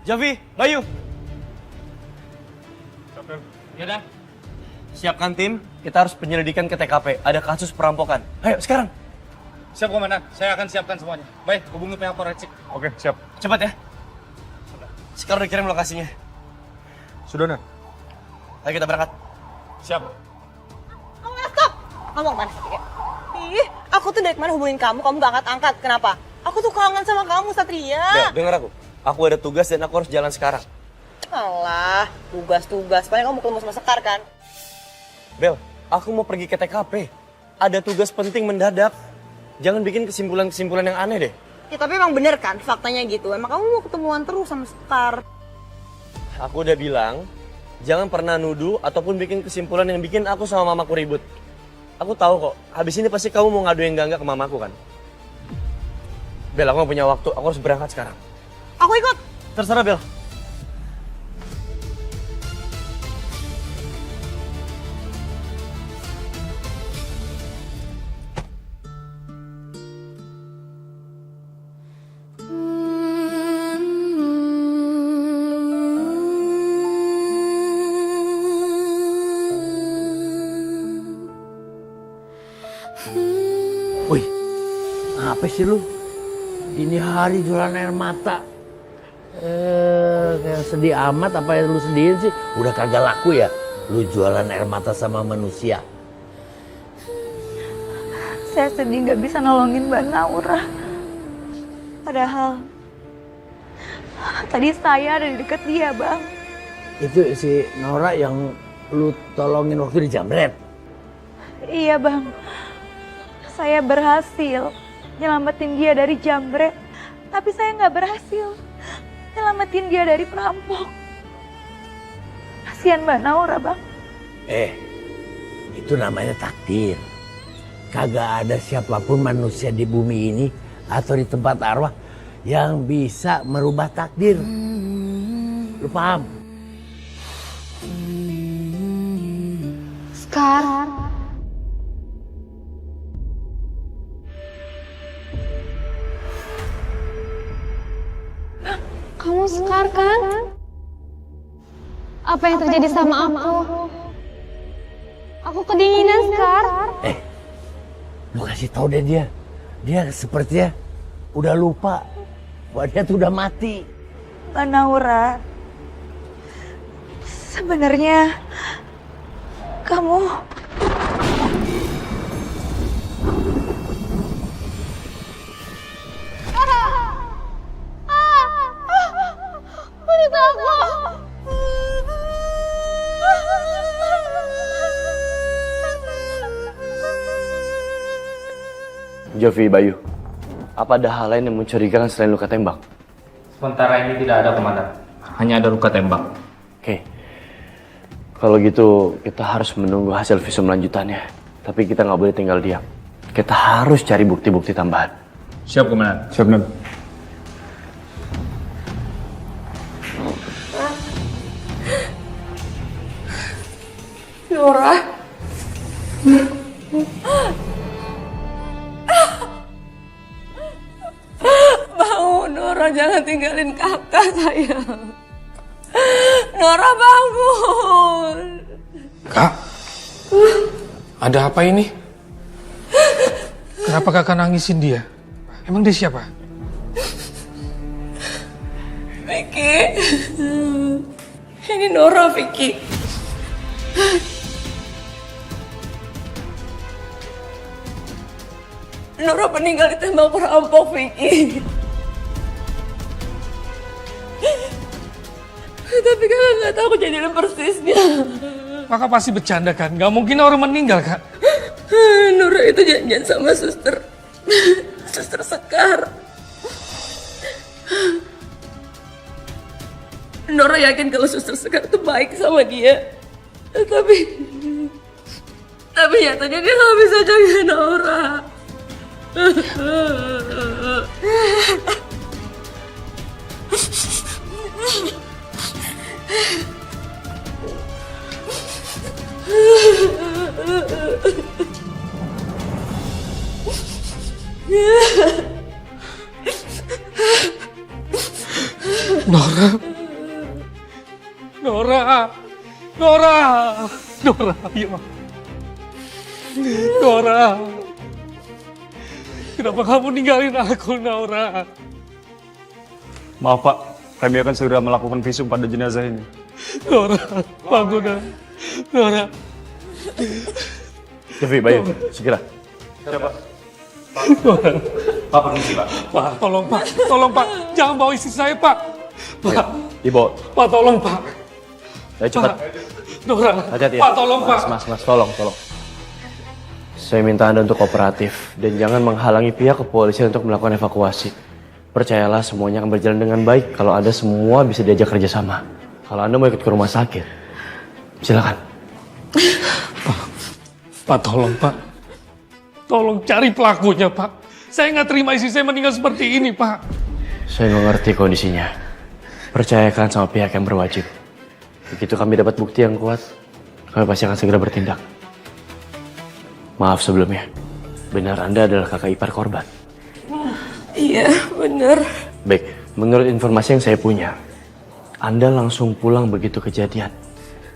Javi, Bayu. Yaudah. Siapkan tim, kita harus penyelidikan ke TKP. Ada kasus perampokan. Ayo, sekarang. Siap, Komandan. Saya akan siapkan semuanya. Baik, hubungi pihak forensik. Oke, siap. Cepat ya. Sekarang udah kirim lokasinya. Sudah, Nan. Ayo kita berangkat. Siap. Stop! Kamu kemana Satria? Ih, aku tuh dari kemarin hubungin kamu gak angkat-angkat. Kenapa? Aku tuh kangen sama kamu, Satria. Bel, denger aku. Aku ada tugas dan aku harus jalan sekarang. Alah, tugas-tugas. Paling kamu ketemu sama Sekar kan? Bel, aku mau pergi ke TKP. Ada tugas penting mendadak. Jangan bikin kesimpulan-kesimpulan yang aneh deh. Ya tapi emang bener kan faktanya gitu. Emang kamu mau ketemuan terus sama Sekar. Aku udah bilang, jangan pernah nuduh ataupun bikin kesimpulan yang bikin aku sama mamaku ribut. Aku tahu kok, habis ini pasti kamu mau ngadu yang enggak ke mamaku kan? Bel, aku gak punya waktu, aku harus berangkat sekarang. Aku ikut. Terserah, Bel. Wih, apa sih lu? Ini hari jualan air mata. Kayak sedih amat apa yang lu sedihin sih? Udah kagak laku ya? Lu jualan air mata sama manusia. Saya sedih nggak bisa nolongin Mbak Naura. Padahal tadi saya ada di dekat dia, Bang. Itu si Nora yang lu tolongin waktu di Jamret? Iya, Bang. Saya berhasil nyelamatin dia dari jambret, tapi saya nggak berhasil nyelamatin dia dari perampok. Kasihan Mbak Naura, Bang. Itu namanya takdir. Kagak ada siapapun manusia di bumi ini atau di tempat arwah yang bisa merubah takdir. Lu paham? Sekar. Kamu Sekar kan? Apa yang terjadi sama aku? Aku kedinginan, Sekar. Lu kasih tau deh dia. Dia sepertinya udah lupa bahwa dia tuh udah mati. Mbak Naura, sebenarnya kamu... Wanita aku. Javi, Bayu. Apa ada hal lain yang mencurigakan selain luka tembak? Sementara ini tidak ada, Komandan. Hanya ada luka tembak. Oke. Kalau gitu, kita harus menunggu hasil visum lanjutannya. Tapi kita nggak boleh tinggal diam. Kita harus cari bukti-bukti tambahan. Siap, Komandan. Siap, Nan. Nora. Bangun, Nora, jangan tinggalin kakak, sayang. Nora, bangun. Kak, ada apa ini? Kenapa kakak nangisin dia? Emang dia siapa? Vicky. Ini Nora, Vicky. Nora meninggal ditembak perampok, Vicky. Tapi kakak nggak tahu kejadian persisnya. Kakak pasti bercanda kan? Gak mungkin orang meninggal, Kak. Nora itu janjian sama suster Sekar. Nora yakin kalau suster Sekar itu baik sama dia. Tapi nyatanya dia nggak bisa jaga Nora. Nora, Nora, Nora, Nora, ayo. Nora, kenapa kamu ninggalin aku, Nora? Maaf Pak, kami akan segera melakukan visum pada jenazah ini. Nora, bangun, Nora. Devi, Bayu, segera. Siapa? Nora. Pak permisi Pak. Pak, tolong Pak, jangan bawa istri saya Pak. Pak, Dibawa. Pak tolong Pak. Ayo cepat. Nora, Hati-hati ya. Pak tolong Pak. Mas, tolong. Saya minta Anda untuk kooperatif dan jangan menghalangi pihak kepolisian untuk melakukan evakuasi. Percayalah semuanya akan berjalan dengan baik kalau Anda semua bisa diajak kerjasama. Kalau Anda mau ikut ke rumah sakit, silakan. Pak tolong Pak. Tolong cari pelakunya Pak. Saya nggak terima istri saya meninggal seperti ini Pak. Saya mengerti kondisinya. Percayakan sama pihak yang berwajib. Begitu kami dapat bukti yang kuat, kami pasti akan segera bertindak. Maaf sebelumnya. Benar Anda adalah kakak ipar korban? Iya, bener. Baik, menurut informasi yang saya punya, Anda langsung pulang begitu kejadian.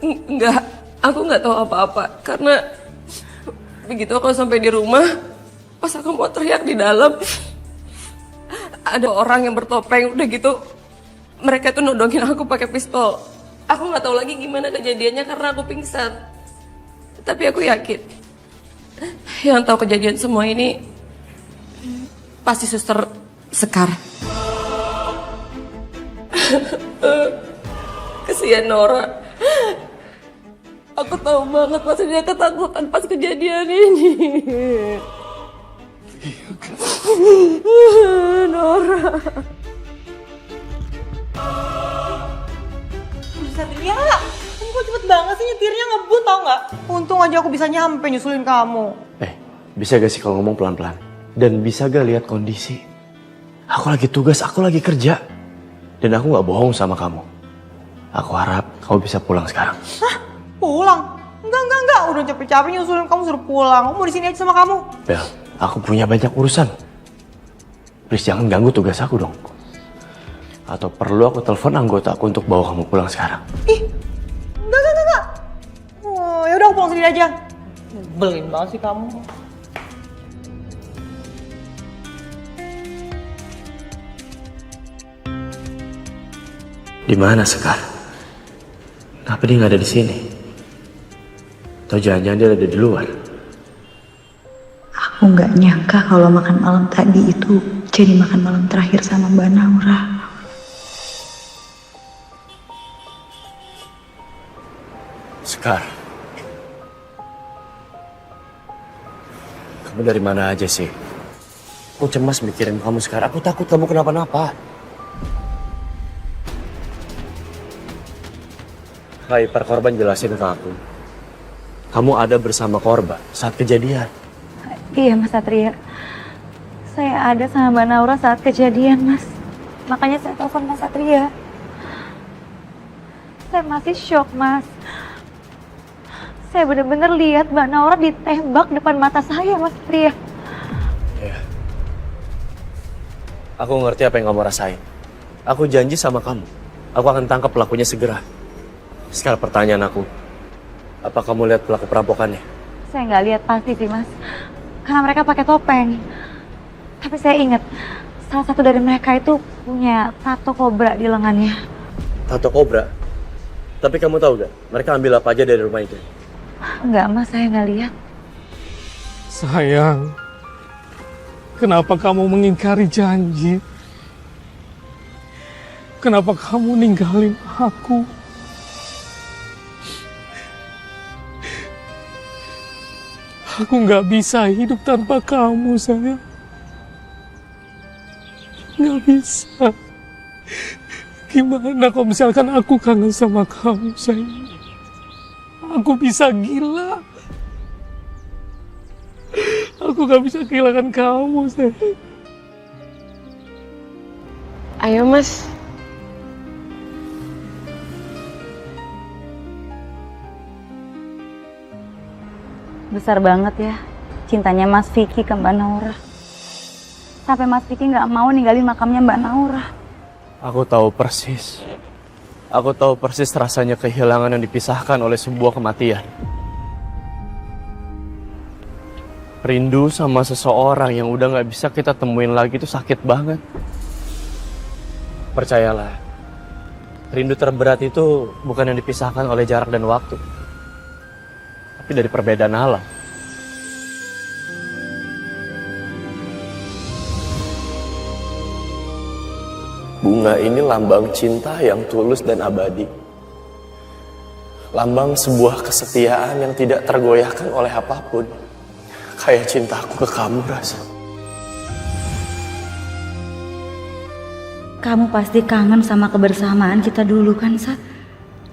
Enggak, aku nggak tahu apa-apa karena begitu aku sampai di rumah, pas aku mau teriak di dalam, ada orang yang bertopeng, udah gitu mereka tuh nodongin aku pakai pistol. Aku nggak tahu lagi gimana kejadiannya karena aku pingsan. Tapi aku yakin yang tahu kejadian semua ini pasti suster Sekar. Kesian Nora. Aku tahu banget pasti dia ketakutan pas kejadian ini. Nora. Satria, kamu kok cepet banget sih nyetirnya, ngebut tau nggak? Untung aja aku bisa nyampe nyusulin kamu. Bisa gak sih kalau ngomong pelan-pelan? Dan bisa gak lihat kondisi? Aku lagi tugas, aku lagi kerja. Dan aku gak bohong sama kamu. Aku harap kamu bisa pulang sekarang. Hah? Pulang? Enggak. Udah capek-capek nyusulin kamu suruh pulang. Aku mau di sini aja sama kamu. Bel, aku punya banyak urusan. Please jangan ganggu tugas aku dong. Atau perlu aku telepon anggota aku untuk bawa kamu pulang sekarang? Ih, enggak. Oh, yaudah aku pulang sendiri aja. Nyebelin banget sih kamu. Di mana Sekar? Kenapa dia nggak ada di sini? Atau jangan-jangan dia ada di luar? Aku nggak nyangka kalau makan malam tadi itu jadi makan malam terakhir sama Mbak Naura. Sekar, kamu dari mana aja sih? Aku cemas mikirin kamu sekarang. Aku takut kamu kenapa-napa. Hai, ipar korban jelasin ke aku. Kamu ada bersama korban saat kejadian. Iya Mas Satria, saya ada sama Mbak Naura saat kejadian Mas. Makanya saya telepon Mas Satria. Saya masih shock Mas. Saya benar-benar lihat Mbak Naura ditembak depan mata saya Mas Satria. Iya. Aku ngerti apa yang kamu rasain. Aku janji sama kamu. Aku akan tangkap pelakunya segera. Sekarang pertanyaan aku. Apa kamu lihat pelaku perampokannya? Saya nggak lihat pasti sih Mas. Karena mereka pakai topeng. Tapi saya ingat, salah satu dari mereka itu punya tato kobra di lengannya. Tato kobra? Tapi kamu tahu gak? Mereka ambil apa aja dari rumah itu? Enggak Mas, saya nggak lihat. Sayang, kenapa kamu mengingkari janji? Kenapa kamu ninggalin aku? Aku nggak bisa hidup tanpa kamu, sayang. Nggak bisa. Gimana kalau misalkan aku kangen sama kamu, sayang? Aku bisa gila. Aku nggak bisa kehilangan kamu, sayang. Ayo Mas. Besar banget ya cintanya Mas Vicky ke Mbak Naura. Sampai Mas Vicky nggak mau ninggalin makamnya Mbak Naura. Aku tahu persis Aku tahu persis rasanya kehilangan yang dipisahkan oleh sebuah kematian. Rindu sama seseorang yang udah gak bisa kita temuin lagi itu sakit banget. Percayalah, rindu terberat itu bukan yang dipisahkan oleh jarak dan waktu, tapi dari perbedaan alam. Bunga ini lambang cinta yang tulus dan abadi. Lambang sebuah kesetiaan yang tidak tergoyahkan oleh apapun. Kayak cintaku ke kamu, Rasa. Kamu pasti kangen sama kebersamaan kita dulu kan, Sat?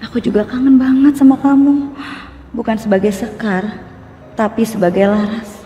Aku juga kangen banget sama kamu. Bukan sebagai Sekar, tapi sebagai Laras.